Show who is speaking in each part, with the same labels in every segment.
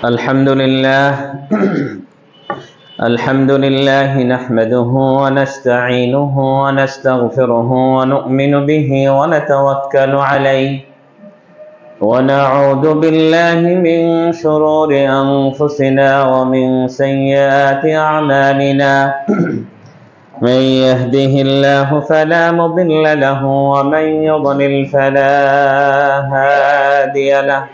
Speaker 1: الحمد لله الحمد لله نحمده ونستعينه ونستغفره ونؤمن به ونتوكل عليه ونعوذ بالله من شرور أنفسنا ومن سيئات أعمالنا من يهده الله فلا مضل له ومن يضلل فلا هادي له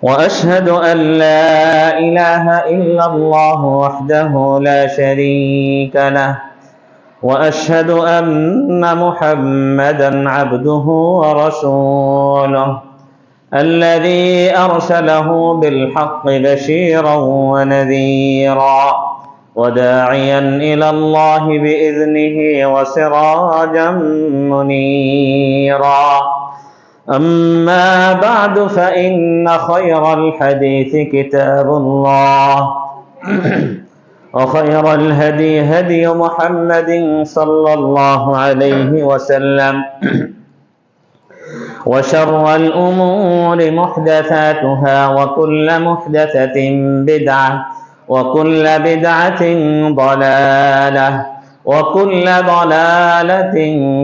Speaker 1: وأشهد أن لا إله إلا الله وحده لا شريك له وأشهد أن محمدا عبده ورسوله الذي أرسله بالحق بشيرا ونذيرا وداعيا إلى الله بإذنه وسراجا منيرا أما بعد فإن خير الحديث كتاب الله وخير الهدي هدي محمد صلى الله عليه وسلم وشر الأمور محدثاتها وكل محدثة بدعة وكل بدعة ضلالة وكل ضلالة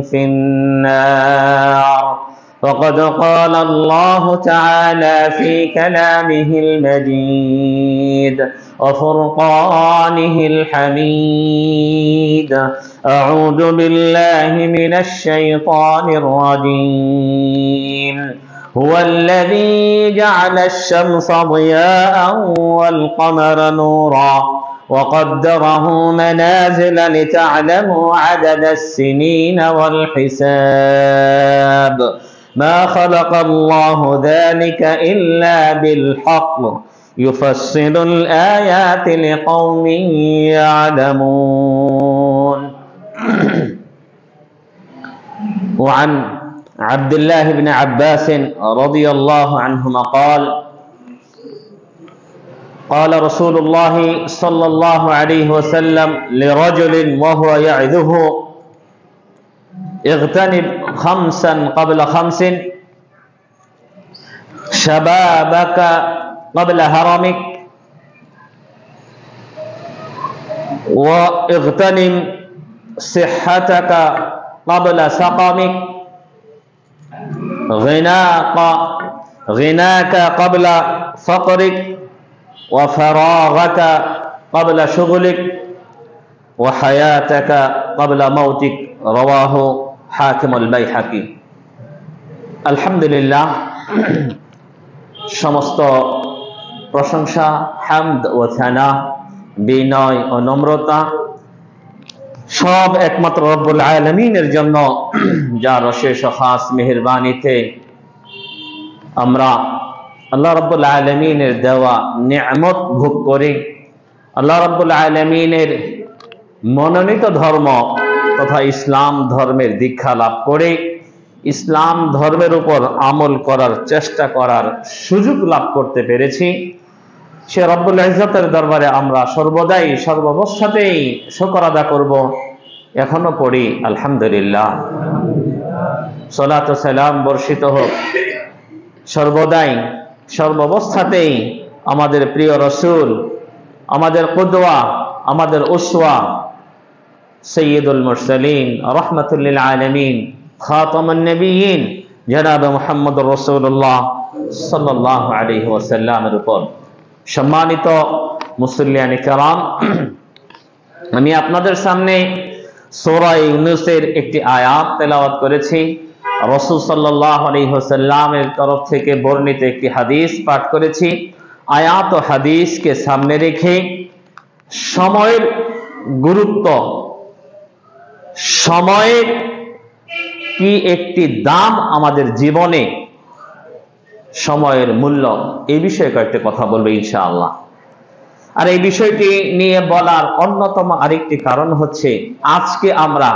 Speaker 1: في النار وقد قال الله تعالى في كلامه المجيد وفرقانه الحميد أعوذ بالله من الشيطان الرجيم هو الذي جعل الشمس ضياء والقمر نورا وقدره منازل لتعلموا عدد السنين والحساب ما خلق الله ذلك إلا بالحق يفصل الآيات لقوم يعلمون وعن عبد الله بن عباس رضي الله عنهما قال رسول الله صلى الله عليه وسلم لرجل وهو يعظه اغتنم خمسا قبل خمس شبابك قبل هرمك واغتنم صحتك قبل سقمك غناك قبل فقرك وفراغك قبل شغلك وحياتك قبل موتك رواه حاكم البيهقي আলহামদুলিল্লাহ সমস্ত প্রশংসা হামদ ও সানা বিনয় ও নম্রতা সব একমাত্র রব্বুল আলামিনের জন্য যার অশেষ ও খাস মেহেরবানিতে আমরা আল্লাহ রাব্বুল আলামিনের দেওয়া নিয়ামত ভোগ করে আল্লাহ রাব্বুল আলামিনের মনোনীত ধর্ম তথা ইসলাম ধর্মের দীক্ষা লাভ করে ইসলাম ধর্মের উপর আমল করার চেষ্টা করার সুযোগ লাভ করতে পেরেছি সে রব্বুল ইজ্জতের দরবারে আমরা সর্বদাই সর্বাবস্থাতেই শুকর আদা করব এখনো পড়ি আলহামদুলিল্লাহ সালাত ও সালাম বর্ষিত হোক সর্বদাই সর্বাবস্থাতেই আমাদের প্রিয় রাসূল আমাদের কুদওয়া আমাদের উসওয়া সৈয়দুল মুরসালিন রাহমাতুল লিল আলামিন খাতামুন নবিয়্যিন জনাব মুহাম্মদুর রাসূলুল্লাহ সাল্লাল্লাহু আলাইহি ওয়াসাল্লামের উপর সম্মানিত মুসল্লিয়ানে কেরাম আমি আপনাদের সামনে সূরা ইউনূসের একটি আয়াত তেলাওয়াত করেছি রাসূল সাল্লাল্লাহু আলাইহি ওয়াসাল্লামের তরফ থেকে বর্ণিত একটি হাদিস পাঠ করেছি আয়াত ও হাদিসকে সামনে রেখে সময়ের গুরুত্ব সময়ের কি একটি দাম আমাদের জীবনে সময়ের মূল্য এই বিষয়ে কয়েকটি কথা বলবো ইনশাআল্লাহ আর এই বিষয়টি নিয়ে বলার অন্যতম আরেকটি কারণ হচ্ছে আজকে আমরা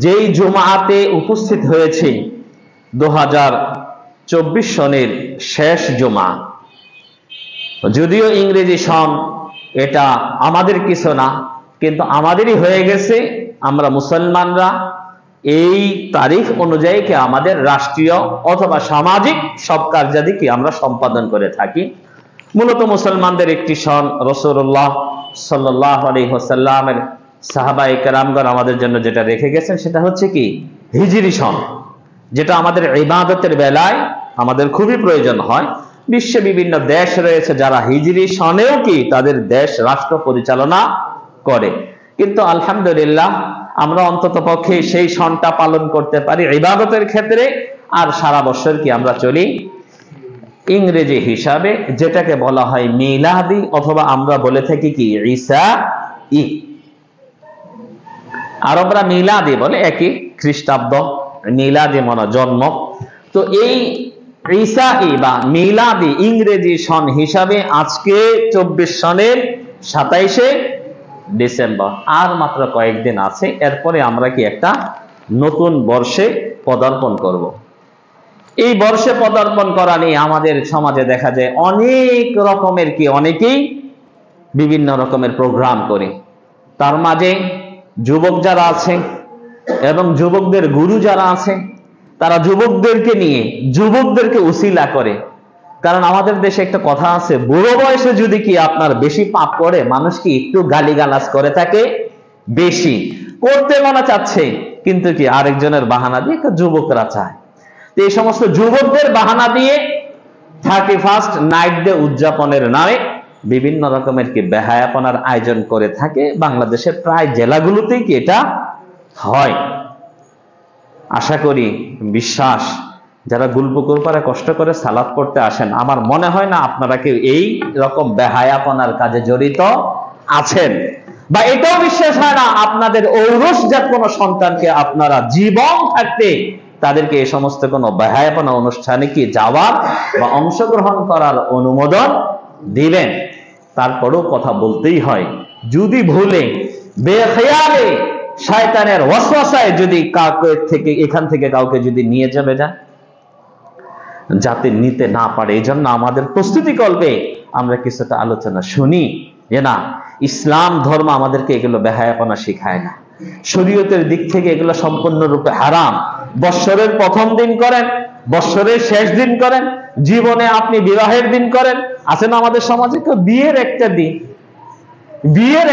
Speaker 1: যেই জুমাতে উপস্থিত হয়েছি 2024 সনের শেষ জুমা যদিও ইংরেজি সন এটা আমাদের কিছু না কিন্তু আমাদেরই হয়ে গেছে আমরা মুসলমানরা এই তারিখ অনুযায়ী কি আমাদের রাষ্ট্রীয় অথবা সামাজিক সব কার্যাদি কি আমরা সম্পাদন করে থাকি। মূলত মুসলমানদের একটি সন, রাসূলুল্লাহ সাল্লাল্লাহু আলাইহি ওয়াসাল্লামের সাহাবায়ে কেরামগণ আমাদের জন্য যেটা রেখে গেছেন সেটা হচ্ছে কি হিজরি সন, যেটা আমাদের ইবাদতের বেলায় আমাদের খুবই প্রয়োজন হয়। বিশ্বে বিভিন্ন দেশ রয়েছে যারা হিজরি সনেও কি তাদের দেশ রাষ্ট্র পরিচালনা করে, কিন্তু আলহামদুলিল্লাহ আমরা অন্তত পক্ষে সেই সনটা পালন করতে পারি ইবাদতের ক্ষেত্রে, আর সারা বছর কি আমরা চলি ইংরেজি হিসাবে, যেটাকে বলা হয় মিলাদি, অথবা আমরা বলে থাকি কি ঈসা ই। আরবরা মিলাদি বলে, একই খ্রিস্টাব্দ, মিলাদি মানে জন্ম। তো এই ঈসা ই বা মিলাদি ইংরেজি সন হিসাবে আজকে 24 সনের 27শে ডিসেম্বর, আর মাত্র কয়েকদিন আছে, এরপরে আমরা কি একটা নতুন বর্ষে পদার্পণ করব। এই বর্ষে পদার্পণ করা নিয়ে আমাদের সমাজে দেখা যায় অনেক রকমের কি অনেকেই বিভিন্ন রকমের প্রোগ্রাম করে। তার মাঝে যুবক যারা আছে এবং যুবকদের গুরু যারা আছে তারা যুবকদেরকে নিয়ে যুবকদেরকে উসিলা করে। কারণ আমাদের দেশে একটা কথা আছে, বুড়ো বয়সে যদি কি আপনার বেশি পাপ করে, মানুষ কি একটু গালিগালাজ করে থাকে বেশি করতে মনে চাচ্ছে, কিন্তু কি আরেকজনের বাহানা দিয়ে যুবকরা চায়। তো এই সমস্ত যুবকদের বাহানা দিয়ে 31st নাইট ডে উদযাপনের নামে বিভিন্ন রকমের কি বেহায়াপনার আয়োজন করে থাকে। বাংলাদেশের প্রায় জেলাগুলোতেই কি এটা হয়। আশা করি, বিশ্বাস, যারা গুলপুকুর পাড়ে কষ্ট করে সালাত পড়তে আসেন, আমার মনে হয় না আপনারা কেউ এই রকম বেহায়াপনার কাজে জড়িত আছেন, বা এটাও বিশ্বাস হয় না আপনাদের ঔরসজাত কোন সন্তানকে আপনারা জীবন থাকতে তাদেরকে এই সমস্ত কোন বেহায়াপনা অনুষ্ঠানে কি যাওয়ার বা অংশগ্রহণ করার অনুমোদন দিবেন। তারপরেও কথা বলতেই হয়, যদি ভুলে বেখেয়ালে শয়তানের ওয়াসওয়াসায় যদি কাউকে থেকে এখান থেকে কাউকে যদি নিয়ে যাবে না, যাতে নিতে না পারে, এই জন্য আমাদের প্রস্তুতি কল্পে আমরা কিছুটা আলোচনা শুনি যে না, ইসলাম ধর্ম আমাদেরকে এগুলো বেহায়াপনা শিখায় না। শরীয়তের দিক থেকে এগুলো সম্পূর্ণরূপে হারাম। বৎসরের প্রথম দিন করেন, বৎসরের শেষ দিন করেন, জীবনে আপনি বিবাহের দিন করেন। আছে না আমাদের সমাজে তো বিয়ের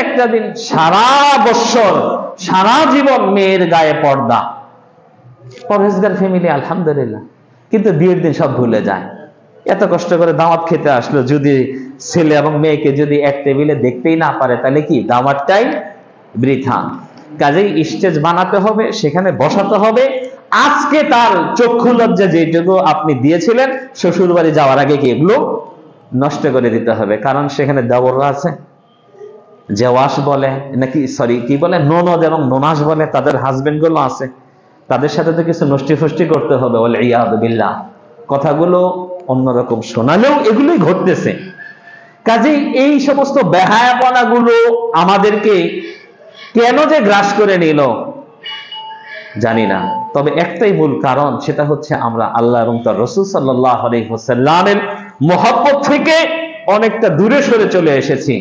Speaker 1: একটা দিন, সারা বৎসর সারা জীবন মেয়ের গায়ে পর্দা, পরহেজগার ফ্যামিলি আলহামদুলিল্লাহ, কিন্তু বিয়ের দিন সব ভুলে যায়। এত কষ্ট করে দাওয়াত খেতে আসলো, যদি ছেলে এবং মেয়েকে যদি এক টেবিলে দেখতেই না পারে, তাহলে কি দাওয়াতটাই বৃথা। কাজেই স্টেজ বানাতে হবে, সেখানে বসাতে হবে। আজকে তার চক্ষু লজ্জা যেটুকু আপনি দিয়েছিলেন শ্বশুর বাড়ি যাওয়ার আগে কি এগুলো নষ্ট করে দিতে হবে। কারণ সেখানে দেওররা আছে, জেওয়াস বলে নাকি, সরি কি বলে, ননদ এবং ননাস বলে, তাদের হাজবেন্ড গুলো আছে, তাদের সাথে তো কিছু নষ্টি ফষ্টি করতে হবে। বলে ইয়াদু বিল্লাহ, কথাগুলো অন্যরকম শোনালেও এগুলোই ঘটতেছে। কাজেই এই সমস্ত বেহায়াপনা গুলো আমাদেরকে কেন যে গ্রাস করে নিল জানি না। তবে একটাই মূল কারণ, সেটা হচ্ছে আমরা আল্লাহ এবং তার রাসূল সাল্লাল্লাহু আলাইহি ওয়াসাল্লামের মহব্বত থেকে অনেকটা দূরে সরে চলে এসেছি।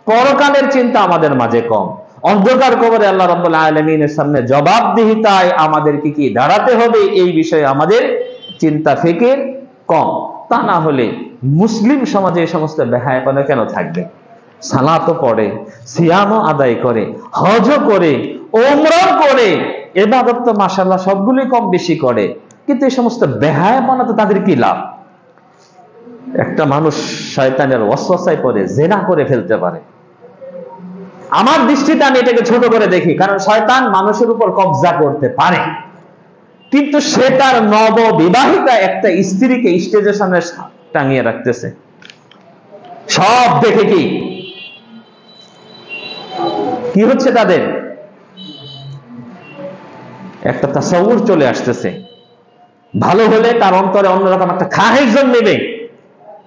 Speaker 1: পরকালের চিন্তা আমাদের মাঝে কম। অন্ধকার কবরে আল্লাহ রাব্বুল আলামিনের সামনে জবাবদিহিতায় আমাদেরকে কি দাঁড়াতে হবে, এই বিষয়ে আমাদের চিন্তা ফিকির কম। তা না হলে মুসলিম সমাজে এই সমস্ত বেহায়াপনা কেন থাকবে? সালাতও পড়ে, সিয়ামও আদায় করে, হজও করে, ওমরাও করে, ইবাদত তো মাশাআল্লাহ সবগুলোই কম বেশি করে, কিন্তু এই সমস্ত বেহায়াপনা তো তাদের কি লাভ? একটা মানুষ শয়তানের ওয়াসওয়াসায় পড়ে জিনা করে ফেলতে পারে। আমার দৃষ্টিতে আমি এটাকে ছোট করে দেখি, কারণ শয়তান মানুষের উপর কবজা করতে পারে, কিন্তু সে তার নববিবাহিতা একটা স্ত্রীকে স্টেজের সামনে টাঙিয়ে রাখতেছে। সব দেখে কি হচ্ছে, তাদের একটা তাসাউর চলে আসতেছে। ভালো হলে তার অন্তরে অন্যরকম একটা খাহের জন্মেবে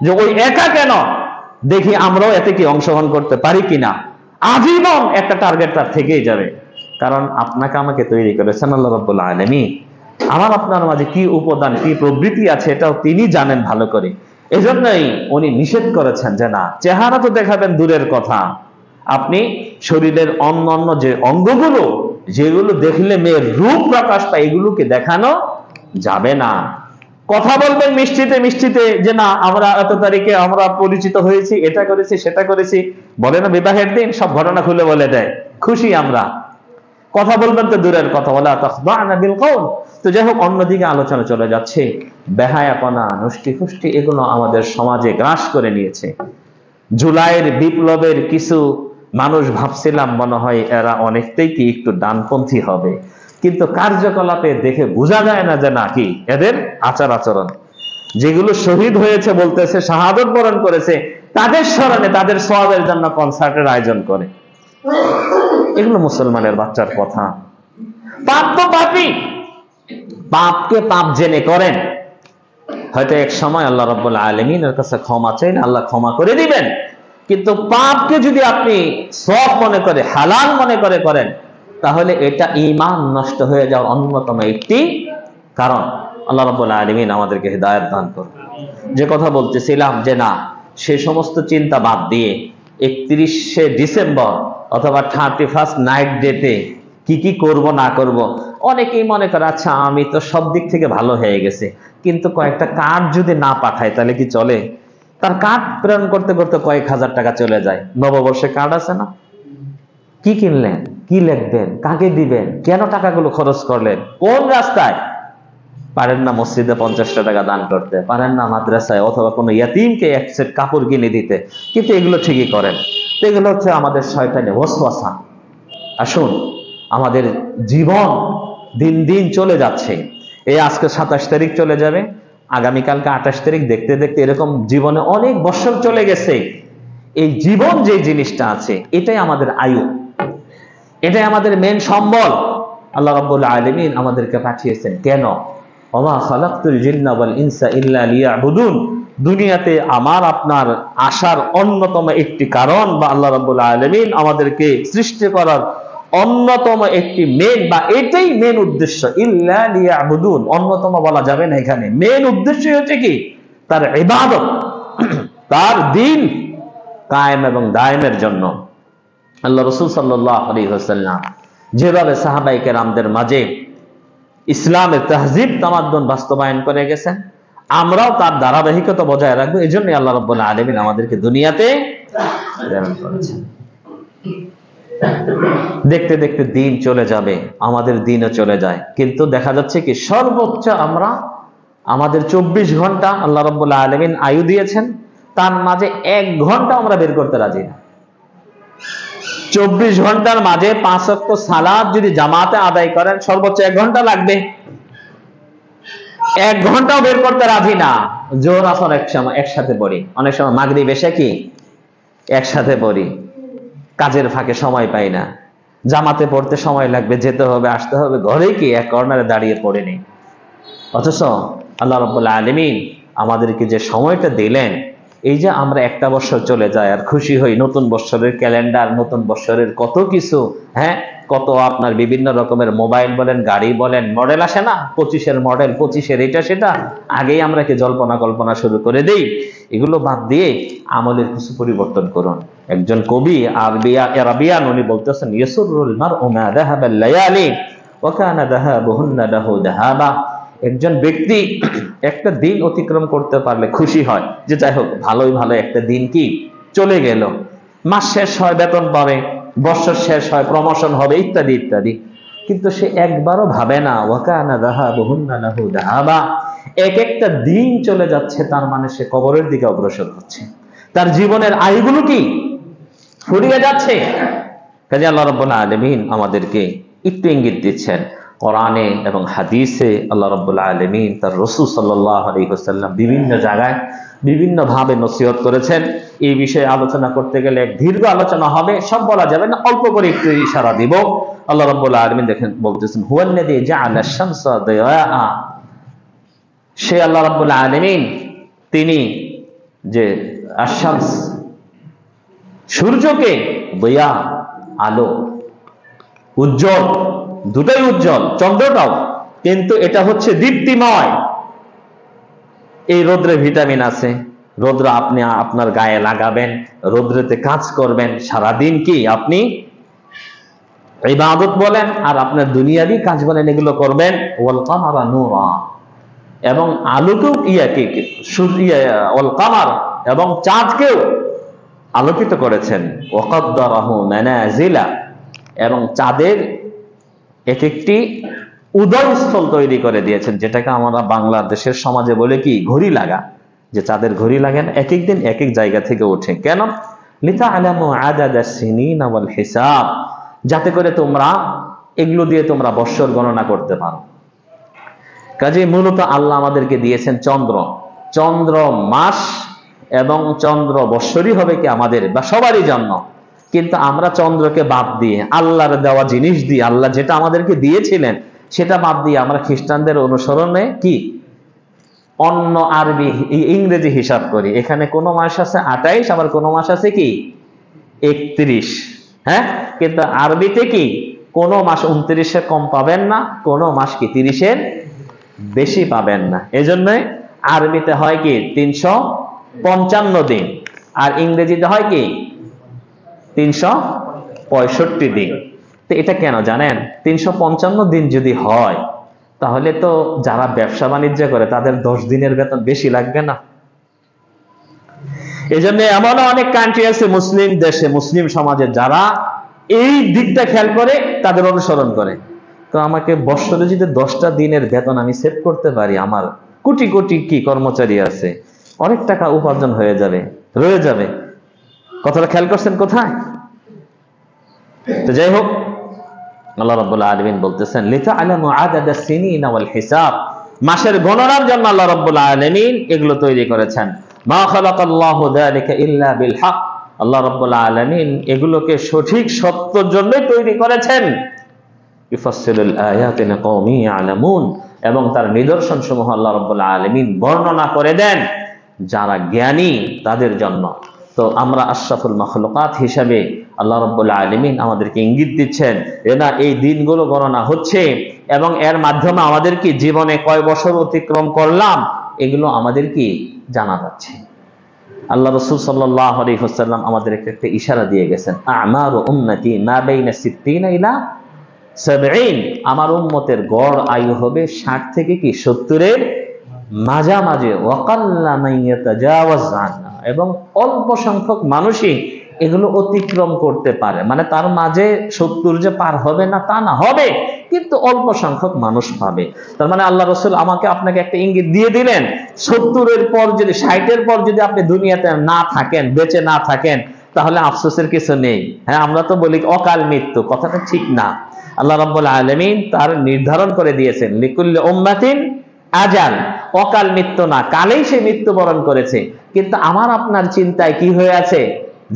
Speaker 1: যে ওই একা কেন, দেখি আমরাও এতে কি অংশগ্রহণ করতে পারি কিনা। আজীবন একটা টার্গেট তার থেকেই যাবে। কারণ আপনাকে আমাকে তৈরি করেছেন আল্লাহ রাব্বুল আলামিন। আমার আপনার মাঝে কি উপাদান, কি প্রবৃত্তি আছে, এটাও তিনি জানেন ভালো করে। এজন্যই উনি নিষেধ করেছেন যে না, চেহারা তো দেখাবেন দূরের কথা, আপনি শরীরের অন্য যে অঙ্গগুলো যেগুলো দেখলে মেয়ের রূপ প্রকাশ পায়, এগুলোকে দেখানো যাবে না। কথা বলবেন মিষ্টিতে মিষ্টিতে যে না আমরা এত তারিখে আমরা পরিচিত হয়েছি, এটা করেছি সেটা করেছি, বলে না বিবাহের দিন সব ঘটনা খুলে বলে দেয়, খুশি আমরা। কথা বলবেন তো দূরের কথা, বলা তাখদা'না বিল কওল। তো যাই হোক, অন্যদিকে আলোচনা চলে যাচ্ছে। বেহায়াপনা, নষ্টি ফুষ্টি, এগুলো আমাদের সমাজে গ্রাস করে নিয়েছে। জুলাইয়ের বিপ্লবের কিছু মানুষ ভাবছিলাম মনে হয় এরা অনেকটাই কি একটু ডানপন্থী হবে, কিন্তু কার্যকলাপে দেখে বোঝা যায় না যে নাকি এদের আচার আচরণ। যেগুলো শহীদ হয়েছে বলতেছে, শাহাদত বরণ করেছে, তাদের স্মরণে তাদের সওয়াবের জন্য কনসার্টের আয়োজন করে। এগুলো মুসলমানের বাচ্চার কথা। পাপ তো পাপই, পাপকে পাপ জেনে করেন, হয়তো এক সময় আল্লাহ রাব্বুল আলামিনের কাছে ক্ষমা চাইলে আল্লাহ ক্ষমা করে দিবেন। কিন্তু পাপকে যদি আপনি সওয়াব মনে করে, হালাল মনে করে করেন, তাহলে এটা ঈমান নষ্ট হয়ে যাওয়ার অন্যতম একটি কারণ। আল্লাহ রাব্বুল আলামিন আমাদেরকে হিদায়াত দান করুন। যে কথা বলতেছিলাম যে না, সে সমস্ত চিন্তা বাদ দিয়ে 31শে ডিসেম্বর অথবা 31st নাইট ডেতে কি কি করব না করব, অনেকেই মনে করে আচ্ছা আমি তো সব দিক থেকে ভালো হয়ে গেছে, কিন্তু কয়েকটা কার্ড যদি না পাঠায় তাহলে কি চলে? তার কার্ড প্রেরণ করতে করতে কয়েক হাজার টাকা চলে যায়। নববর্ষে কার্ড আছে না, কি কিনলেন, কি লিখবেন, কাকে দিবেন, কেন টাকাগুলো খরচ করলেন, কোন রাস্তায়? পারেন না মসজিদে 50টা টাকা দান করতে, পারেন না মাদ্রাসায় অথবা কোনো ইয়াতিমকে এক সেট কাপড় কিনে দিতে, কিন্তু এগুলো ঠিকই করেন। তো এগুলো হচ্ছে আমাদের শয়তানি ওয়াসওয়াসা। আসুন, আমাদের জীবন দিন দিন চলে যাচ্ছে। এই আজকে 27 তারিখ চলে যাবে, আগামীকালকে 28 তারিখ, দেখতে দেখতে এরকম জীবনে অনেক বছর চলে গেছে। এই জীবন যে জিনিসটা আছে, এটাই আমাদের আয়ু, এটাই আমাদের মেন সম্বল। আল্লাহ রাব্বুল আলামিন আমাদেরকে পাঠিয়েছেন কেন? ওমা খালাকতুল জিন্না ওয়াল ইনসা ইল্লা লিয়াবুদুন। দুনিয়াতে আমার আপনার আসার অন্যতম একটি কারণ, বা আল্লাহ রাব্বুল আলামিন আমাদেরকে সৃষ্টি করার অন্যতম একটি মেন, বা এটাই মেন উদ্দেশ্য, ইল্লা লিয়াবুদুন, অন্যতম বলা যাবে না। এখানে মেন উদ্দেশ্য হচ্ছে কি? তার ইবাদত, তার দ্বীন কায়েম এবং দায়েমের জন্য। আল্লাহ রাসূল সাল্লাল্লাহু আলাইহি ওয়াসাল্লাম যেভাবে সাহাবায়ে কেরামদের মাঝে ইসলামের তাহজিব তামাদ্দুন বাস্তবায়ন করে গেছেন, আমরাও তার ধারাবাহিকতা বজায় রাখবো। এই জন্য আল্লাহ রাব্বুল আলামিন আমাদেরকে দুনিয়াতে প্রেরণ করেছেন। দেখতে দেখতে দিন চলে যাবে, আমাদের দিনও চলে যায়, কিন্তু দেখা যাচ্ছে কি সর্বোচ্চ আমরা আমাদের 24 ঘন্টা আল্লাহ রাব্বুল আলামিন আয়ু দিয়েছেন, তার মাঝে 1 ঘন্টা আমরা বের করতে রাজি না। 24 ঘন্টার মাঝে 5 ওয়াক্ত সালাত যদি জামাতে আদায় করেন, সর্বোচ্চ 1 ঘন্টা লাগবে। 1 ঘন্টাও বের করতে রাজি না। জোহর আসর একসাথে পড়ি, অনেক সময় মাগরিব এশা কি একসাথে পড়ি, কাজের ফাঁকে সময় পাই না, জামাতে পড়তে সময় লাগবে, যেতে হবে আসতে হবে, ঘরেই কি এক কর্নারে দাঁড়িয়ে পড়ে নেই। অথচ আল্লাহ রাব্বুল আলামিন আমাদেরকে যে সময়টা দিলেন, এই যে আমরা একটা বছর চলে যায় আর খুশি হই, নতুন বছরের ক্যালেন্ডার, নতুন বছরের কত কিছু, হ্যাঁ কত আপনার বিভিন্ন রকমের মোবাইল বলেন, গাড়ি বলেন, মডেল আসে না, 25-এর মডেল, 25-এর এটা সেটা, আগেই আমরা কি জল্পনা কল্পনা শুরু করে দেই। এগুলো বাদ দিয়ে আমলের কিছু পরিবর্তন করুন। একজন কবি আরবিয়ান, উনি বলতেছেন, ইয়াসুরুল মারউ মা যাহাবাল লায়ালি ওয়া কানা যাহাবুহুন্না লাহু যাহাবা। একজন ব্যক্তি একটা দিন অতিক্রম করতে পারলে খুশি হয়, যে যাই হোক ভালোই ভালো একটা দিন কি চলে গেল। মাস শেষ হয়, বেতন পাবে, বছর শেষ হয়, প্রমোশন হবে, ইত্যাদি ইত্যাদি, কিন্তু সে একবারও ভাবে না ওয়া কানা যাহাবুহুন্না লাহু যাহাবা, এক একটা দিন চলে যাচ্ছে, তার মানে সে কবরের দিকে অগ্রসর হচ্ছে, তার জীবনের আয়ুগুলো কি ফুরিয়ে যাচ্ছে। কাজে আল্লাহ রাব্বুল আলামিন আমাদেরকে একটু ইঙ্গিত দিচ্ছেন কোরআনে এবং হাদিসে। আল্লাহ রাব্বুল আলামিন তার রাসূল সাল্লাল্লাহু আলাইহি ওয়াসাল্লাম বিভিন্ন জায়গায় বিভিন্ন ভাবে নসিহত করেছেন। এই বিষয়ে আলোচনা করতে গেলে এক দীর্ঘ আলোচনা হবে, সব বলা যাবে না, অল্প করে একটু ইশারা দিব। আল্লাহ রাব্বুল আলামিন দেখেন বলতেছেন, হুয়াল্লাযী জাআলা আশ-শামসা দিয়াআ। সে আল্লাহ রাব্বুল আলামিন, তিনি যে আশ-শামস সূর্যকে, দিয়া আলো, উজ্জ্বল, দুটাই উজ্জ্বল, চন্দ্রটাও, কিন্তু এটা হচ্ছে দীপ্তিময়। এই রোদ্রে ভিটামিন আছে, রোদ্র আপনি আপনার গায়ে লাগাবেন, রোদ্রেতে কাজ করবেন, সারাদিন কি আপনি ইবাদত বলেন আর আপনার দুনিয়াবি কাজ বলেন, এগুলো করবেন। ওয়াল কামারা নূরা, এবং আলোকেও ওয়াল কামার, এবং চাঁদকেও আলোকিত করেছেন। ওয়াকাদ্দারাহু মানাজিলা, এবং চাঁদের এক একটি উদয়স্থল তৈরি করে দিয়েছেন, যেটাকে আমরা বাংলাদেশের সমাজে বলে কি ঘড়ি লাগা, যে চাঁদের ঘড়ি লাগেন এক এক দিন এক এক জায়গা থেকে ওঠে। কেন? লিতাআলামু আদাদাস সিনিনা ওয়াল হিসাব, যাতে করে তোমরা এগুলো দিয়ে তোমরা বৎসর গণনা করতে পারো। কাজে মূলত আল্লাহ আমাদেরকে দিয়েছেন চন্দ্র, চন্দ্র মাস এবং চন্দ্র বৎসরই হবে কি আমাদের বা সবারই জন্য। কিন্তু আমরা চন্দ্রকে বাদ দিয়ে, আল্লাহর দেওয়া জিনিস দিয়ে, আল্লাহ যেটা আমাদেরকে দিয়েছিলেন সেটা বাদ দিয়ে আমরা খ্রিস্টানদের অনুসরণে কি অন্য আরবি ইংরেজি হিসাব করি। এখানে কোনো মাস আছে 28, আবার কোনো মাস আছে কি 31। হ্যাঁ, কিন্তু আরবিতে কি কোনো মাস 29-এর কম পাবেন না, কোনো মাস কি 30-এর বেশি পাবেন না। এজন্য আরবিতে হয় কি 355 দিন, আর ইংরেজিতে হয় কি 365 দিন। তো এটা কেন জানেন? 355 দিন যদি হয়, তাহলে তো যারা ব্যবসা বাণিজ্য করে তাদের 10 দিনের বেতন বেশি লাগবে না? এই জন্য এমন অনেক কান্ট্রি আছে মুসলিম দেশে, মুসলিম সমাজে, যারা এই দিকটা খেয়াল করে তাদের অনুসরণ করে। তো আমাকে বৎসরে যদি 10টা দিনের বেতন আমি সেভ করতে পারি, আমার কোটি কোটি কি কর্মচারী আছে, অনেক টাকা উপার্জন হয়ে যাবে, রয়ে যাবে। কথাটা খেয়াল করছেন কোথায়? তো যাই হোক, আল্লাহ রাব্বুল আলামিন বলতেছেন লিতাআলামু আদাদাস সিনিনা ওয়াল হিসাব, মাসের গণনার জন্য আল্লাহ রাব্বুল আলামিন এগুলো তৈরি করেছেন। মা খালাকাল্লাহু যালিকা ইল্লা বিল হক, আল্লাহ রাব্বুল আলামিন এগুলোকে সঠিক সত্যের জন্যই তৈরি করেছেন। ইউফাসসিলুল আয়াতি লিকাওমিন ইয়ালামুন, এবং তার নিদর্শন সমূহ আল্লাহ রাব্বুল আলামিন বর্ণনা করে দেন যারা জ্ঞানী তাদের জন্য। তো আমরা আশরাফুল মাখলুকাত হিসাবে আল্লাহ রাব্বুল আলামিন আমাদেরকে ইঙ্গিত দিচ্ছেন যে না, এই দিনগুলো গণনা হচ্ছে, এবং এর মাধ্যমে আমাদের কি জীবনে কয় বছর অতিক্রম করলাম এগুলো আমাদের কি জানা যাচ্ছে। আল্লাহ রাসূল সাল্লাল্লাহু আলাইহি ওয়াসাল্লাম আমাদেরকে একটা ইশারা দিয়ে গেছেন, আমারু উম্মতি মা বাইনা 60 ইলা 70, আমার উম্মতের গড় আয়ু হবে 60 থেকে কি 70-এর মাঝামাঝি। ওয়াকাল্লা মান ইয়াতাজাওয়াজ আনহা, এবং অল্প সংখ্যক মানুষই এগুলো অতিক্রম করতে পারে। মানে তার মাঝে 70 যে পার হবে না তা না, হবে, কিন্তু অল্প সংখ্যক মানুষ পাবে। তার মানে আল্লাহ রাসূল আমাকে আপনাকে একটা ইঙ্গিত দিয়ে দিলেন, 70-এর পর যদি 60-এর পর যদি আপনি দুনিয়াতে না থাকেন, বেঁচে না থাকেন, তাহলে আফসোসের কিছু নেই। হ্যাঁ, আমরা তো বলি অকাল মৃত্যু, কথাটা ঠিক না। আল্লাহ রাব্বুল আলামিন তার নির্ধারণ করে দিয়েছেন লিকুল্লি উম্মাতিন আজাল, অকাল মৃত্যু না, কালেই সে মৃত্যুবরণ করেছে। কিন্তু আমার আপনার চিন্তায় কি হয়ে আছে,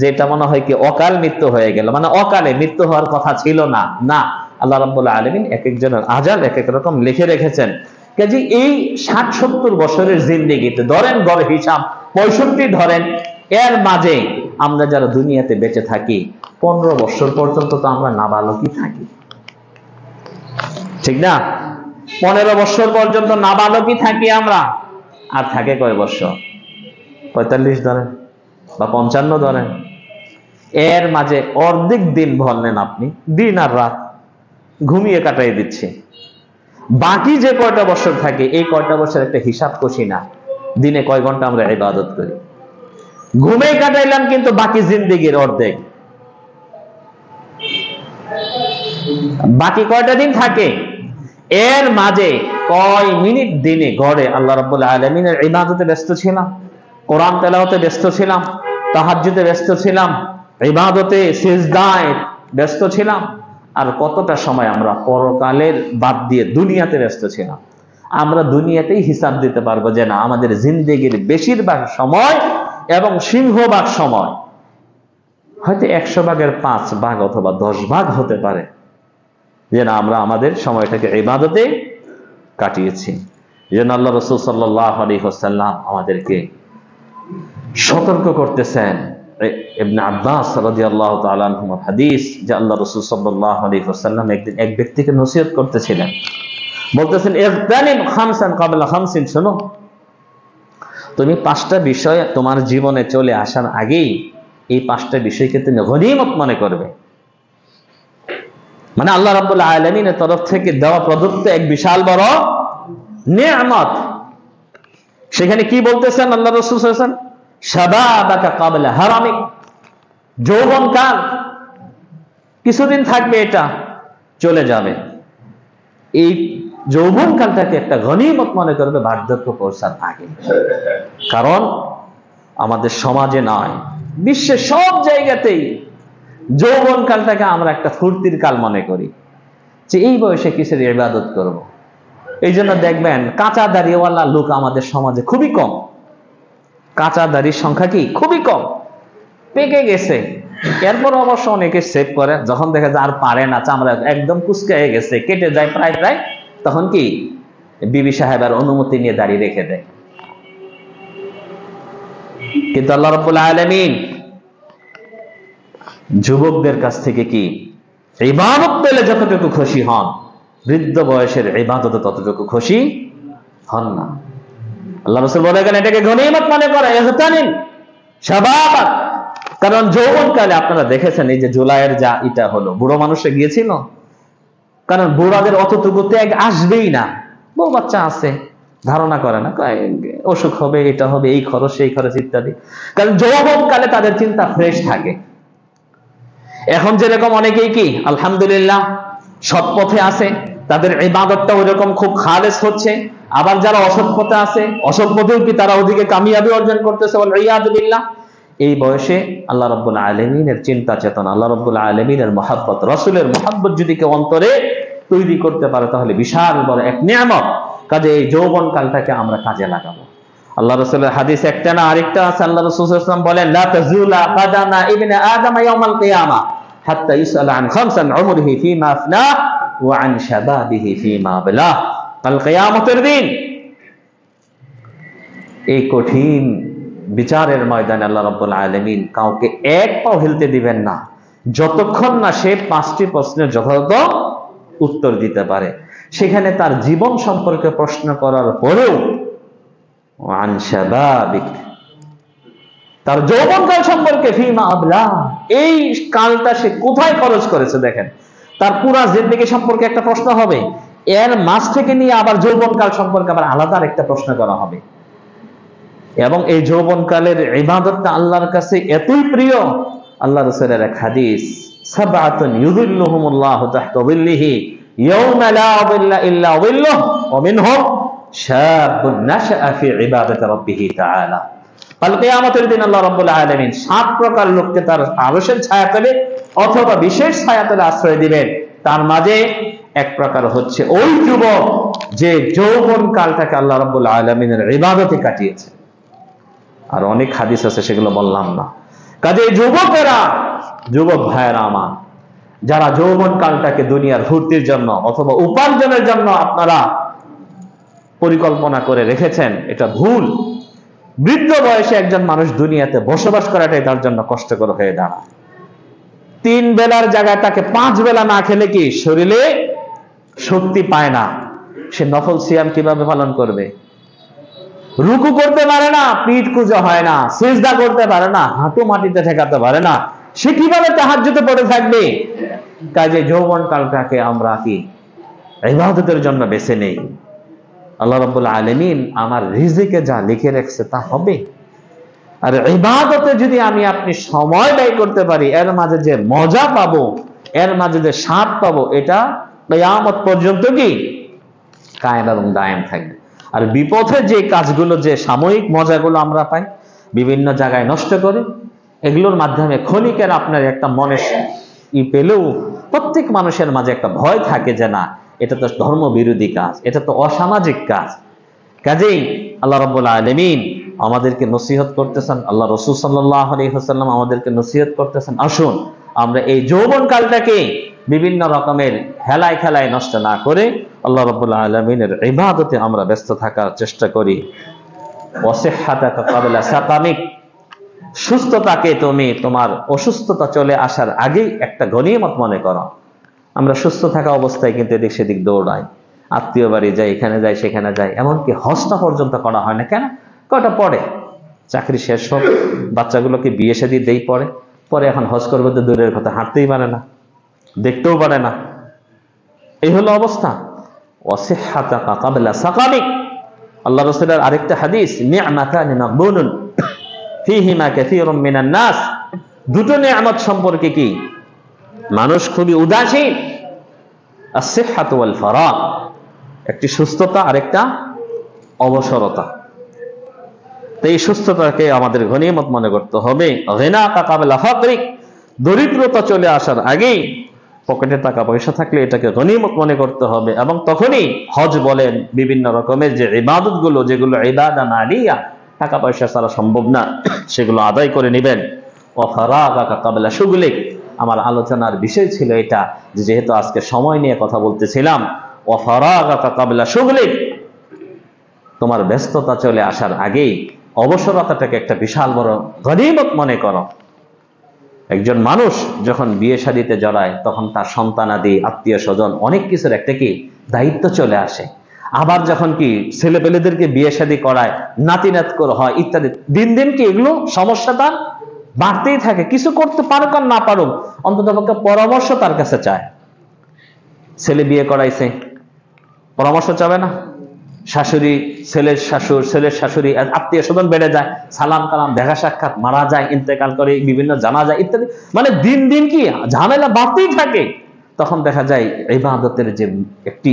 Speaker 1: যেটা মনে হয় কি অকাল মৃত্যু হয়ে গেল, মানে অকালে মৃত্যু হওয়ার কথা ছিল না। না, আল্লাহ রাব্বুল আলামিন এক একজনের আজাল এক এক রকম লিখে রেখেছেন। কাজে এই 60-70 বছরের জিন্দেগিতে ধরেন গড় হিসাব 65 ধরেন, এর মাঝে আমরা যারা দুনিয়াতে বেঁচে থাকি 15 বছর পর্যন্ত তো আমরা নাবালকই থাকি, ঠিক না? 15 বছর পর্যন্ত নাবালকই থাকি আমরা। আর থাকে কয় বছর? 45 ধরেন বা 55 ধরেন। এর মাঝে অর্ধেক দিন ধরলেন আপনি, দিন আর রাত ঘুমিয়ে কাটাই দিচ্ছে। বাকি যে কয়টা বছর থাকে, এই কয়টা বছর একটা হিসাব কষি না, দিনে কয় ঘন্টা আমরা ইবাদত করি, ঘুমেই কাটাইলাম, কিন্তু বাকি জিন্দেগির অর্ধেক। বাকি কয়টা দিন থাকে, এর মাঝে কয় মিনিট দিনে গড়ে আল্লাহ রাব্বুল আলামিনের ইবাদতে ব্যস্ত ছিলাম, কোরআন তেলাওয়াতে ব্যস্ত ছিলাম, তাহাজ্জুদে ব্যস্ত ছিলাম, ইবাদতে সিজদায় ব্যস্ত ছিলাম, আর কতটা সময় আমরা পরকালের বাদ দিয়ে দুনিয়াতে ব্যস্ত ছিলাম। আমরা দুনিয়াতেই হিসাব দিতে পারবো যে না, আমাদের জিন্দেগির বেশিরভাগ সময় এবং সিংহভাগ সময়, হয়তো 100 ভাগের 5 ভাগ অথবা 10 ভাগ হতে পারে, যে না আমরা আমাদের সময়টাকে ইবাদতে কাটিয়েছি। যেন আল্লাহ রাসূল সাল্লাল্লাহু আলাইহি ওয়াসাল্লাম আমাদেরকে সতর্ক করতেছেন। ইবনে আব্বাস রাদিয়াল্লাহু তাআলা আনহুর হাদিস, যে আল্লাহ রাসূল সাল্লাল্লাহু আলাইহি ওয়াসাল্লাম একদিন এক ব্যক্তিকে নসিহত করতেছিলেন, বলতেছেন ইগতানিম খামসান ক্বাবলা খামসিন, শোনো, তুমি 5টা বিষয় তোমার জীবনে চলে আসার আগেই এই 5টা বিষয়কে তুমি গনিমত মনে করবে। মানে আল্লাহ রাব্বুল আলামিনের তরফ থেকে দেওয়া প্রদত্ত এক বিশাল বড় নিয়ামত। সেখানে কি বলতেছেন আল্লাহ রাসূল সাল্লাল্লাহু আলাইহি ওয়াসাল্লাম? শাবাবাকা ক্বাবলা হারামিক, যৌবনকাল কিছুদিন থাকবে, এটা চলে যাবে। এই যৌবনকালটাকে একটা গনিমত মনে করবে বার্ধক্য পৌঁছার আগে। কারণ আমাদের সমাজে নয়, বিশ্বের সব জায়গাতেই যৌবনকালটাকে আমরা একটা ফুর্তির কাল মনে করি, যে এই বয়সে কিসের ইবাদত করব। এই জন্য দেখবেন কাঁচা দাড়িওয়ালা লোক আমাদের সমাজে খুবই কম। কাঁচা দাড়ির সংখ্যা কি খুবই কম, পেকে গেছে। এরপর অবশ্য অনেকে সেভ করে, যখন দেখে যে আর পারে না, চামড়া একদম কুচকে গেছে, কেটে যায় প্রায় প্রায়, তখন কি বিবি সাহেবের অনুমতি নিয়ে দাড়ি রেখে দেয়। কিন্তু আল্লাহ রাব্বুল আলামিন যুবকদের কাছ থেকে কি ইবাদত পেলে যতটুকু খুশি হন, বৃদ্ধ বয়সের ইবাদতে ততটুকু খুশি হন না। আল্লাহ রাসূল বলে গেলেন এটাকে গনিমত মনে করে, ইহতানিন শাবাবাক। কারণ যৌবনকালে আপনারা দেখেছেন এই যে জুলাইয়ের যা এটা হলো, বুড়ো মানুষে গিয়েছিল, কারণ বুড়াদের অতটুকু ত্যাগ আসবেই না। বউ বাচ্চা আছে, ধারণা করে না, অসুখ হবে, এটা হবে, এই খরচ সেই খরচ ইত্যাদি। কারণ যৌবনকালে তাদের চিন্তা ফ্রেশ থাকে। এখন যেরকম অনেকেই কি আলহামদুলিল্লাহ সৎ পথে আছে, তাদের ইবাদতটা ওইরকম খুব খালেস হচ্ছে। আবার যারা অসৎ পথে আছে, অসৎ পথেও কি তারা ওদিকে কামিয়াবি অর্জন করতেছে, ওয়ালিয়াযু বিল্লাহ। এই বয়সে আল্লাহ রাব্বুল আলামিনের চিন্তা চেতনা, আল্লাহ রাব্বুল আলামিনের মহব্বত, রাসূলের মহব্বত যদি কেউ অন্তরে তৈরি করতে পারে, তাহলে বিশাল বড় এক নিয়ামত। কাজে এই যৌবন কালটাকে আমরা কাজে লাগাবো। আল্লাহ রাসূলের হাদিস একটা না আরেকটা আছে। আল্লাহ রাসূল সাল্লাল্লাহু আলাইহি ওয়াসাল্লাম বলেন, লা তাজুলা কাদামা ইবনে আদম ইয়াউমাল কিয়ামা হাত্তা ইসআল আন খামসান উমরিহি ফীমা আফনা ওয়া আন শাবাবিহি ফীমা আবলা। কাল কিয়ামতের দিন এই কঠিন বিচারের ময়দানে আল্লাহ রাব্বুল আলামিন কাউকে এক পাও হিলতে দিবেন না, যতক্ষণ না সে 5টি প্রশ্নের যথাযথ উত্তর দিতে পারে। সেখানে তার জীবন সম্পর্কে প্রশ্ন করার পরেও আন শাবাবিক, তার যৌবনকাল সম্পর্কে ফীমা আবলা, এই কালটা সে কোথায় খরচ করেছে। দেখেন, তার পুরা জিন্দেগি সম্পর্কে একটা প্রশ্ন হবে, এর মাঝ থেকে নিয়ে আবার যৌবনকাল সম্পর্কে আবার আলাদা একটা প্রশ্ন করা হবে। এবং এই যৌবনকালের ইবাদতটা আল্লাহর কাছে এতই প্রিয়, আল্লাহ রাসূলের এক হাদিস, সাবআতুন ইউযিল্লুহুমুল্লাহু তাহতা যিল্লিহি ইয়াওমা লা যিল্লা ইল্লা যিল্লুহু ওয়া মিনহুম শাবুন নাশআ ফি ইবাদাতি রাব্বিহি তাআলা। কাল কিয়ামতের দিন আল্লাহ রাব্বুল আলামিন 7 প্রকার লোককে তার আরশের ছায়াতলে অথবা বিশেষ ছায়াতলে আশ্রয় দিবেন। তার মাঝে এক প্রকার হচ্ছে ওই যুবক যে যৌবন কালটাকে আল্লাহ রাব্বুল আলামিনের ইবাদতে কাটিয়েছে। আর অনেক হাদিস আছে, সেগুলো বললাম না। কাজে যুবকেরা, যুবক ভাইয়েরা আমার, যারা যৌবন কালটাকে দুনিয়ার ফুর্তির জন্য অথবা উপার্জনের জন্য আপনারা পরিকল্পনা করে রেখেছেন, এটা ভুল। বৃদ্ধ বয়সে একজন মানুষ দুনিয়াতে বসবাস করাটাই তার জন্য কষ্টকর হয়ে দাঁড়ায়। 3 বেলার জায়গায় তাকে 5 বেলা না খেলে কি শরীরে শক্তি পায় না। সে নফল সিয়াম কিভাবে পালন করবে? রুকু করতে পারে না, পিঠ কুঁজো হয় না, সিজদা করতে পারে না, হাঁটু মাটিতে ঠেকাতে পারে না, সে কিভাবে তাহাজ্জুদে পড়ে থাকবে? কাজে যৌবন কালটাকে আমরা কি ইবাদতের জন্য বেছে নেই। আল্লাহ রাব্বুল আলামিন আমার রিজিকে যা লিখে রাখছে তা হবে। আর ইবাদতে যদি আমি আপনি সময় ব্যয় করতে পারি, এর মাঝে যে মজা পাবো, এর মাঝে যে স্বাদ পাবো, এটা কিয়ামত পর্যন্ত কি কায়েম এবং দায়েম থাকবে। আর বিপথে যে কাজগুলো, যে সাময়িক মজাগুলো আমরা পাই, বিভিন্ন জায়গায় নষ্ট করে, এগুলোর মাধ্যমে ক্ষণিকের আপনার একটা মনে পেলেও প্রত্যেক মানুষের মাঝে একটা ভয় থাকে যে না, এটা তো ধর্ম বিরোধী কাজ, এটা তো অসামাজিক কাজ। কাজেই আল্লাহ রাব্বুল আলামিন আমাদেরকে নসিহত করতেছেন, আল্লাহ রাসূল সাল্লাল্লাহু আলাইহি ওয়াসাল্লাম আমাদেরকে নসিহত করতেছেন, আসুন আমরা এই যৌবন কালটাকে বিভিন্ন রকমের হেলায় খেলায় নষ্ট না করে আল্লাহ রাব্বুল আলামিনের ইবাদতে আমরা ব্যস্ত থাকার চেষ্টা করি। ওয়াসিহহাতাকা ক্বাবলা সাকামিক, সুস্থতাকে তুমি তোমার অসুস্থতা চলে আসার আগেই একটা গনিমত মনে করো। আমরা সুস্থ থাকা অবস্থায় কিন্তু এদিক সেদিক দৌড়াই, আত্মীয় বাড়ি যাই, এখানে যাই সেখানে যাই, এমনকি হজটা পর্যন্ত করা হয় না। কেন? কটা পড়ে, চাকরি শেষ হোক, বাচ্চাগুলোকে বিয়ে শাদী দেই, পরে এখন হজ করবে তো দূরের কথা, হাঁটতেই পারে না, দেখতেও পারে না। এই হলো অবস্থা। ওয়াসিহহাতাকা ক্বাবলা সাকামিক, আল্লাহ রাসূলের আরেকটা হাদিস, নি'মাতানি মাগবুনুন ফীহিমা কাসীরুম মিনান নাস, দুটো নিয়ামত সম্পর্কে কি মানুষ খুবই উদাসীন। as-সিহহাতু ওয়াল ফারাগ, একটি সুস্থতা আরেকটা অবসরতা। তো এই সুস্থতাকে আমাদের গনিমত মনে করতে হবে। গিনাকা ক্বাবলা ফাকরিক, দরিদ্রতা চলে আসার আগেই পকেটে টাকা পয়সা থাকলে এটাকে গনিমত মনে করতে হবে, এবং তখনই হজ বলেন বিভিন্ন রকমের যে ইবাদত গুলো, যেগুলো ইবাদা মালিয়া, টাকা পয়সা ছাড়া সম্ভব না, সেগুলো আদায় করে নেবেন। ওয়া ফারাগাকা ক্বাবলা শুগলিক, আমার আলোচনার বিষয় ছিল এটা, যে যেহেতু আজকে সময় নিয়ে কথা বলতেছিলাম, ওয়া ফারাগাকা ক্বাবলা শুগলিক, তোমার ব্যস্ততা চলে আসার আগেই অবসরতাটাকে একটা বিশাল বড় গনিমত মনে করো। একজন মানুষ যখন বিয়ে শাদীতে জড়ায়, তখন তার সন্তানাদি, আত্মীয় স্বজন, অনেক কিছুর একটা কি দায়িত্ব চলে আসে। আবার যখন কি ছেলে পেলেদেরকে বিয়ে শাদী করায়, নাতি নাতকর হয় ইত্যাদি, দিন দিন কি এগুলো সমস্যা তার বাড়তেই থাকে। কিছু করতে পারুক আর না পারুক, অন্তত পক্ষে পরামর্শ তার কাছে চায়। ছেলে বিয়ে করাইছে, পরামর্শ চাবে না? শাশুড়ি, ছেলের শাশুড়, ছেলের শাশুড়ি, আত্মীয় স্বজন বেড়ে যায়, সালাম কালাম, দেখা সাক্ষাৎ, মারা যায়, ইন্তেকাল করে, বিভিন্ন জানাজা ইত্যাদি, মানে দিন দিন কি ঝামেলা বাড়তেই থাকে। তখন দেখা যায় ইবাদতের যে একটি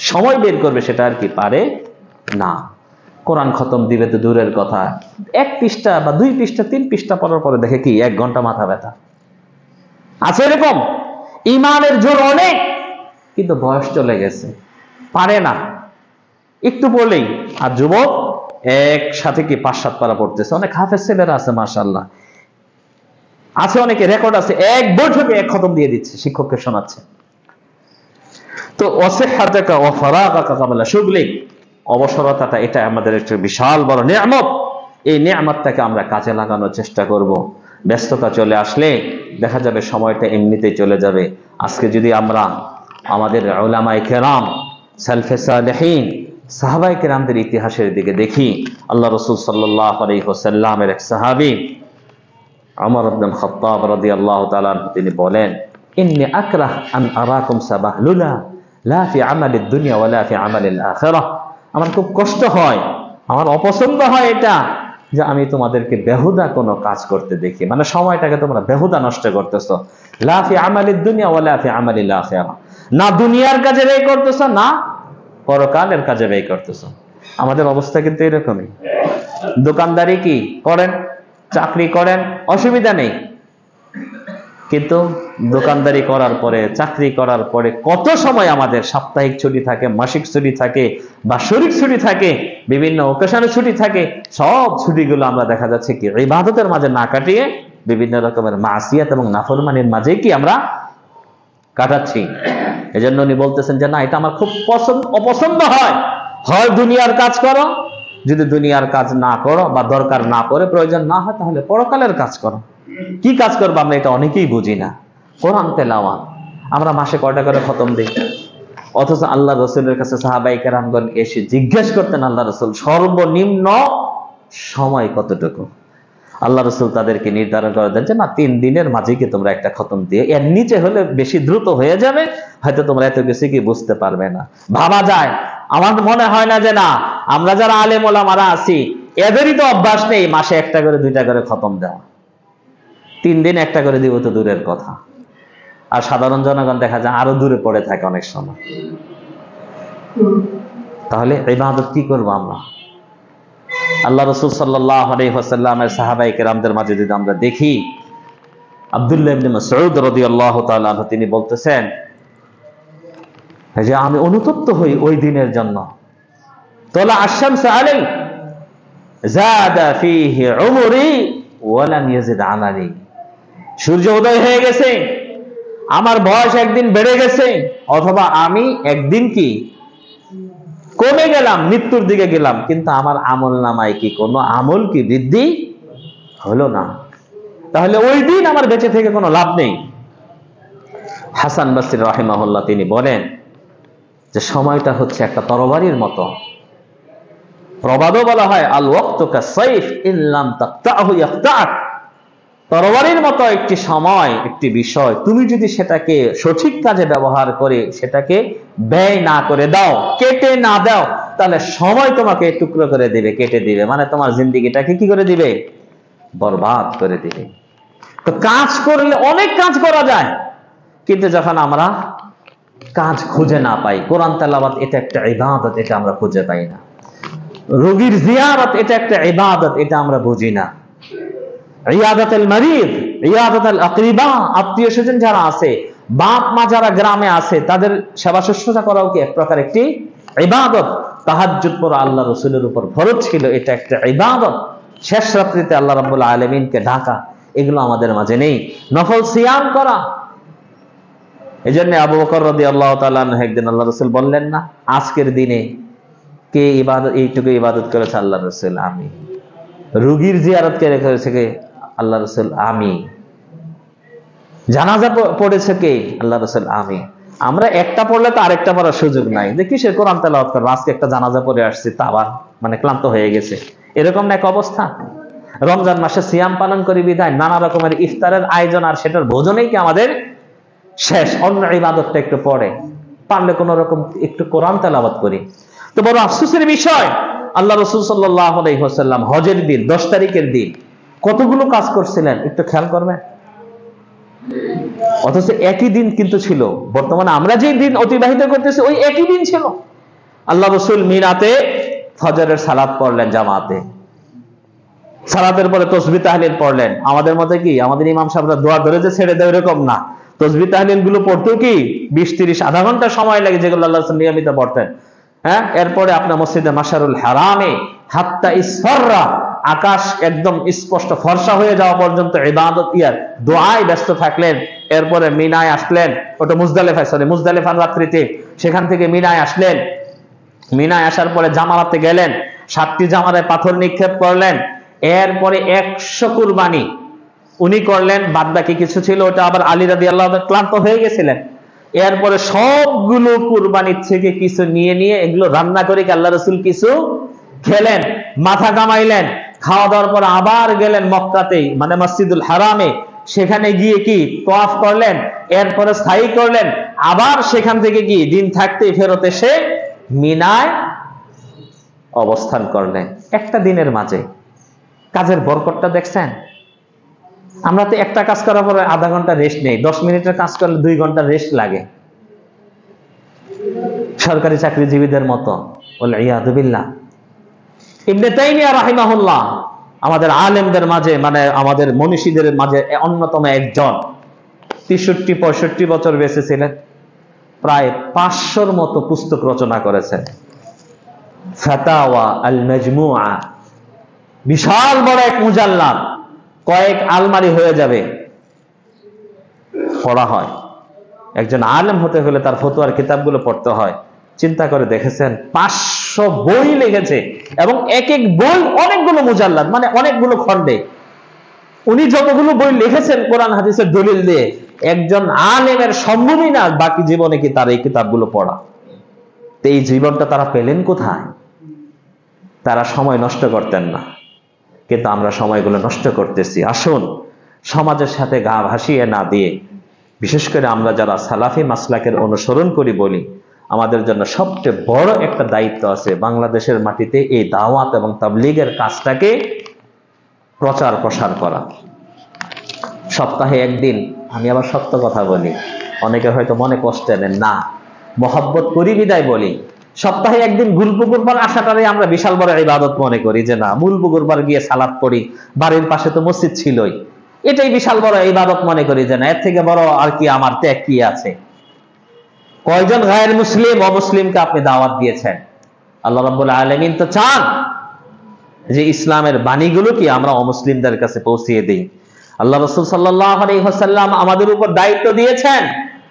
Speaker 1: সময় বের করবে সেটা আর কি পারে না। কোরআন খতম দিবে তো দূরের কথা, 1 পৃষ্ঠা বা 2 পৃষ্ঠা 3 পৃষ্ঠা পড়ার পরে দেখে কি 1 ঘন্টা মাথা ব্যথা। আছে এরকম? ইমানের জোর অনেক, কিন্তু বয়স চলে গেছে, পারে না, একটু পড়লেই। আর যুবক একসাথে কি 5-7 পারা পড়তেছে। অনেক হাফেজ ছেলেরা আছে মাশাআল্লাহ, আছে অনেকে রেকর্ড আছে, 1 বৈঠকে 1 খতম দিয়ে দিচ্ছে, শিক্ষককে শোনাচ্ছে। তো ওয়াসিহহাতাকা ওয়া ফারাগাকা ক্বাবলা শুগলিক, অবসরতাটা এটা আমাদের একটা বিশাল বড় নিয়ামত। এই নিয়ামতটাকে আমরা কাজে লাগানোর চেষ্টা করব। ব্যস্ততা চলে আসলে দেখা যাবে সময়টা এমনিতেই চলে যাবে। আজকে যদি আমরা আমাদের উলামায়ে কেরাম, সালফে সালেহিন, সাহাবায়ে কেরামদের ইতিহাসের দিকে দেখি, আল্লাহ রাসূল সাল্লাল্লাহু আলাইহি ওয়াসাল্লামের এক সাহাবী ওমর ইবনে খাত্তাব রাদিয়াল্লাহু তাআলা তিনি বলেন, ইন্নী আকরাহ আন আরাকুম সাবাহলুলা লা ফি আমালিদ দুনিয়া ওয়া লা ফি আমালিল আখিরাহ, আমার খুব কষ্ট হয়, আমার অপছন্দ হয় এটা, যে আমি তোমাদেরকে বেহুদা কোনো কাজ করতে দেখি, মানে সময়টাকে তোমরা বেহুদা নষ্ট করতেছো। লা ফি আমালিদ দুনিয়া ওয়া লা ফি আমালিল আখিরাহ, না দুনিয়ার কাজে ব্যয় করতেছো, না পরকালের কাজে ব্যয় করতেছো। আমাদের অবস্থা কিন্তু এরকমই। দোকানদারি কি করেন, চাকরি করেন, অসুবিধা নেই, কিন্তু দোকানদারি করার পরে, চাকরি করার পরে কত সময় আমাদের সাপ্তাহিক ছুটি থাকে, মাসিক ছুটি থাকে, বাৎসরিক ছুটি থাকে, বিভিন্ন অকেশনে ছুটি থাকে, সব ছুটিগুলো আমরা দেখা যাচ্ছে কি ইবাদতের মাঝে না কাটিয়ে বিভিন্ন রকমের মাসিয়াত এবং নাফরমানির মাঝে কি আমরা কাটাচ্ছি। এজন্য উনি বলতেছেন যে না, এটা আমার খুব অপছন্দ হয়। হয় দুনিয়ার কাজ করো, যদি দুনিয়ার কাজ না করো বা দরকার না পড়ে, প্রয়োজন না হয়, তাহলে পরকালের কাজ করো। কি কাজ করবো আমরা এটা অনেকেই বুঝি না। কোরআন তেলাওয়াত আমরা মাসে কয়টা করে খতম দিই, অথচ আল্লাহ রসুলের কাছে সাহাবায়ে কেরামগণ এসে জিজ্ঞেস করতেন, আল্লাহ রসুল সর্বনিম্ন সময় কতটুকু? আল্লাহ রসুল তাদেরকে নির্ধারণ করে দেন যে না, 3 দিনের মাঝে কি তোমরা একটা খতম দিয়ে, এর নিচে হলে বেশি দ্রুত হয়ে যাবে, হয়তো তোমরা এত কিছু কি বুঝতে পারবে না। ভাবা যায়, আমার মনে হয় না যে না, আমরা যারা আলেম ওলামারা আছি এদেরই তো অভ্যাস নেই মাসে 1টা করে 2টা করে খতম দেওয়া। 3 দিন 1টা করে দিব তো দূরের কথা, আর সাধারণ জনগণ দেখা যায় আরো দূরে পড়ে থাকে অনেক সময়। তাহলে ইবাদত কি করবো আমরা? আল্লাহ রাসূল সাল্লাল্লাহু আলাইহি ওয়াসাল্লামের সাহাবায়ে কেরামদের মাঝে যদি আমরা দেখি, আব্দুল্লাহ ইবনে মাসউদ রাদিয়াল্লাহু তাআলা আনহু তিনি বলতেছেন যে আমি অনুতপ্ত হই ওই দিনের জন্য। তালা আশ-শামসু আলাই যাদা ফীহি উমরি ওয়া লাম ইয়াজিদ আমালি, সূর্য উদয় হয়ে গেছে, আমার বয়স একদিন বেড়ে গেছে, অথবা আমি একদিন কি কমে গেলাম, মৃত্যুর দিকে গেলাম, কিন্তু আমার আমল নামায় কি কোনো আমল কি বৃদ্ধি হলো না। তাহলে ওই দিন আমার বেঁচে থেকে কোনো লাভ নেই। হাসান বসরি রাহিমাহুল্লাহ তিনি বলেন যে সময়টা হচ্ছে একটা তরবারির মতো। প্রবাদও বলা হয়, আল ওয়াক্তু কাসাইফ ইন লাম তাকতাহু ইয়াকতাক, তরবারির মতো একটি সময়, একটি বিষয়, তুমি যদি সেটাকে সঠিক কাজে ব্যবহার করে সেটাকে ব্যয় না করে দাও, কেটে না দাও, তাহলে সময় তোমাকে টুকরো করে দিবে, কেটে দিবে, মানে তোমার জিন্দেগিটাকে কি করে দিবে? বরবাদ করে দিবে। তো কাজ করলে অনেক কাজ করা যায়, কিন্তু যখন আমরা কাজ খুঁজে না পাই, কোরআন তেলাওয়াত এটা একটা ইবাদত, এটা আমরা খুঁজে পাই না। রোগীর জিয়ারত এটা একটা ইবাদত, এটা আমরা বুঝি না। ইয়াদাতুল মারিদ, ইয়াদাতুল আকরিবা, আত্মীয় স্বজন যারা আছে, বাপ মা যারা গ্রামে আছে, তাদের সেবা শুশ্রূষা করাও কি এক প্রকার একটি ইবাদত। তাহাজ্জুদ পড়া আল্লাহ রাসূলের উপর ফরজ ছিল, এটা একটা ইবাদত। শেষ রাত্রিতে আল্লাহ রাব্বুল আলামিনকে ডাকা, এগুলো আমাদের মাঝে নেই। নফল সিয়াম করা, এজন্য আবু বকর রাদিয়াল্লাহু তাআলা আনহু একদিন আল্লাহ রাসূল বললেন না, আজকের দিনে কে ইবাদত, এইটুকু ইবাদত করেছে? আল্লাহ রাসূল আমি। রোগীর জিয়ারত কে করেছে? কে? আল্লাহ রাসূল আমি। জানাজা পড়েছে কে? আল্লাহ রাসূল আমি। আমরা একটা পড়লে তো আরেকটা পড়ার সুযোগ নাই, যে কিসের কোরআন তেলাওয়াত করব, আজকে একটা জানাজা পড়ে আসছি, তা আবার মানে ক্লান্ত হয়ে গেছে, এরকম না এক অবস্থা। রমজান মাসে সিয়াম পালন করি বিধায় নানা রকমের ইফতারের আয়োজন, আর সেটার ভোজনেই কি আমাদের শেষ? অন্য ইবাদতটা একটু পড়ে, পারলে কোন রকম একটু কোরআন তেলাওয়াত করি। তো বড় আফসোসের বিষয়, আল্লাহ রাসূল সাল্লাল্লাহু আলাইহি ওয়াসাল্লাম হজের দিন 10 তারিখের দিন কতগুলো কাজ করছিলেন একটু খেয়াল করবেন। অথচ একই দিন কিন্তু ছিল, বর্তমানে আমরা যে দিন অতিবাহিত করতেছি ওই একই দিন ছিল। আল্লাহ রাসূল মিনাতে ফজরের সালাত পড়লেন জামাতে, সালাতের পরে তাসবিহ তাহলিল পড়লেন। আমাদের মতে কি, আমাদের ইমাম সাহেবরা দোয়া ধরে যে ছেড়ে দেয় এরকম না, তাসবিহ তাহলিল গুলো পড়তেও কি 20-30 আধা ঘন্টা সময় লাগে, যেগুলো আল্লাহ রাসূল নিয়মিত পড়তেন। হ্যাঁ, এরপরে আপনার মসজিদে মাশারুল হারামে হাত্তা ইসফাররা, আকাশ একদম স্পষ্ট ফর্সা হয়ে যাওয়া পর্যন্ত ইবাদত দোয়ায় ব্যস্ত থাকলেন। এরপরে মিনায় আসলেন, ওটা মুজদালিফার রাত্রিতে, সেখান থেকে মিনায় আসলেন। মিনায় আসার পরে জামারাতে গেলেন, 7টি জামারায় পাথর নিক্ষেপ করলেন। এরপরে 100 কুরবানি উনি করলেন, বাদ বাকি কিছু ছিল ওটা আবার আলী রাদিয়াল্লাহু আনহু ক্লান্ত হয়ে গেছিলেন। এরপরে সবগুলো কুরবানির থেকে কিছু নিয়ে নিয়ে এগুলো রান্না করে আল্লাহ রাসূল কিছু খেলেন, মাথা কামাইলেন। খাওয়া দাওয়ার পর আবার গেলেন মক্কাতেই, মানে মসজিদুল হারামে, সেখানে গিয়ে কি তাওয়াফ করলেন, এরপরে সাই করলেন। আবার সেখান থেকে কি দিন থাকতেই ফেরত এসে মিনায় অবস্থান করলেন। একটা দিনের মাঝে কাজের বরকতটা দেখছেন? আমরা তো একটা কাজ করার পরে আধা ঘন্টা রেস্ট নেই, 10 মিনিটের কাজ করলে 2 ঘন্টা রেস্ট লাগে, সরকারি চাকরিজীবীদের মতো। ওয়ালিয়াযু বিল্লাহ। ইবনে তাইমিয়া রাহিমাহুল্লাহ আমাদের আলেমদের মাঝে, মানে আমাদের মনীষীদের মাঝে অন্যতম একজন, 63-65 বছর বেঁচে ছিলেন, প্রায় 500-র মতো পুস্তক রচনা করেছেন। ফাতাওয়া আল মাজমুআ, বিশাল বড় এক মুজাল্লাদ, কয়েক আলমারি হয়ে যাবে, পড়া হয়। একজন আলেম হতে হলে তার ফতোয়ার কিতাবগুলো পড়তে হয়। চিন্তা করে দেখেছেন, 500 বই লিখেছে, এবং এক এক বই অনেকগুলো মুজাল্লাদ, মানে অনেকগুলো খণ্ডে। উনি যতগুলো বই লিখেছেন কোরআন হাদিসের দলিল দিয়ে, একজন আলেমের সম্ভবই না বাকি জীবনে কি তার এই কিতাবগুলো পড়া। তো এই জীবনটা তারা পেলেন কোথায়? তারা সময় নষ্ট করতেন না, কিন্তু আমরা সময়গুলো নষ্ট করতেছি। আসুন সমাজের সাথে গা ভাসিয়ে না দিয়ে, বিশেষ করে আমরা যারা সালাফি মাসলাকের অনুসরণ করি বলি, আমাদের জন্য সবচেয়ে বড় একটা দায়িত্ব আছে বাংলাদেশের মাটিতে এই দাওয়াত এবং তাবলীগের কাজটাকে প্রচার প্রসার করা। সপ্তাহে একদিন, আমি আবার সত্য কথা বলি, অনেকে হয়তো মনে কষ্ট নেন না, মহব্বত করি বিদায় বলি, সপ্তাহে একদিন গুলপুকুর পার আসাটারে আমরা বিশাল বড় ইবাদত মনে করি, যে না গুলপুকুর পার গিয়ে সালাত পড়ি, বাড়ির পাশে তো মসজিদ ছিলই, এটাই বিশাল বড় ইবাদত মনে করি, যে না এর থেকে বড় আর কি আমার ত্যাগ কি আছে। কয়জন গায়ের মুসলিম অমুসলিমকে আপনি দাওয়াত দিয়েছেন? আল্লাহ রাব্বুল আলামিন তো চান যে ইসলামের বাণীগুলো কি আমরা অমুসলিমদের কাছে পৌঁছিয়ে দিই। আল্লাহ রাসূল সাল্লাল্লাহু আলাইহি ওয়াসাল্লাম আমাদের উপর দায়িত্ব দিয়েছেন,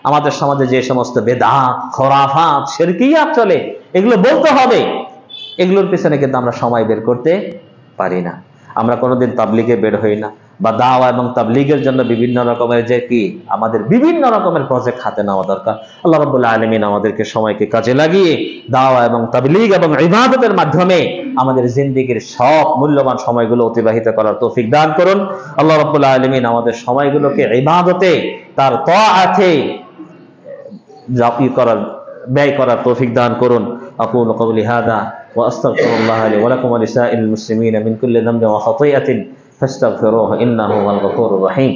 Speaker 1: আমাদের সমাজে যে সমস্ত বেদাত, খোরাফাত, শিরকিয়াত চলে, এগুলো বলতে হবে। এগুলোর পিছনে কিন্তু আমরা সময় বের করতে পারি না। আমরা কোনোদিন তাবলীগে বের হই না, বা দাওয়া এবং তাবলীগের জন্য বিভিন্ন রকমের যে কি আমাদের বিভিন্ন রকমের প্রজেক্ট হাতে নেওয়া দরকার। আল্লাহ রাব্বুল আলামিন আমাদেরকে সময়কে কাজে লাগিয়ে দাওয়া এবং তাবলীগ এবং ইবাদতের মাধ্যমে আমাদের জিন্দেগীর সব মূল্যবান সময়গুলো অতিবাহিত করার তৌফিক দান করুন। আল্লাহ রাব্বুল আলামিন আমাদের সময়গুলোকে ইবাদতে, তার তাআতে ব্যয় করার তৌফিক দান করুন। আকুলু কওলি হাযা ওয়া আস্তাগফিরুল্লাহ লি ওয়া লাকুম ওয়া লিসাইরিল মুসলিমিন মিন কুল্লি যামবিন ওয়া খাতিআতিন ফাস্তাগফিরুহু ইন্নাহু হুয়াল গফুরুর রহিম।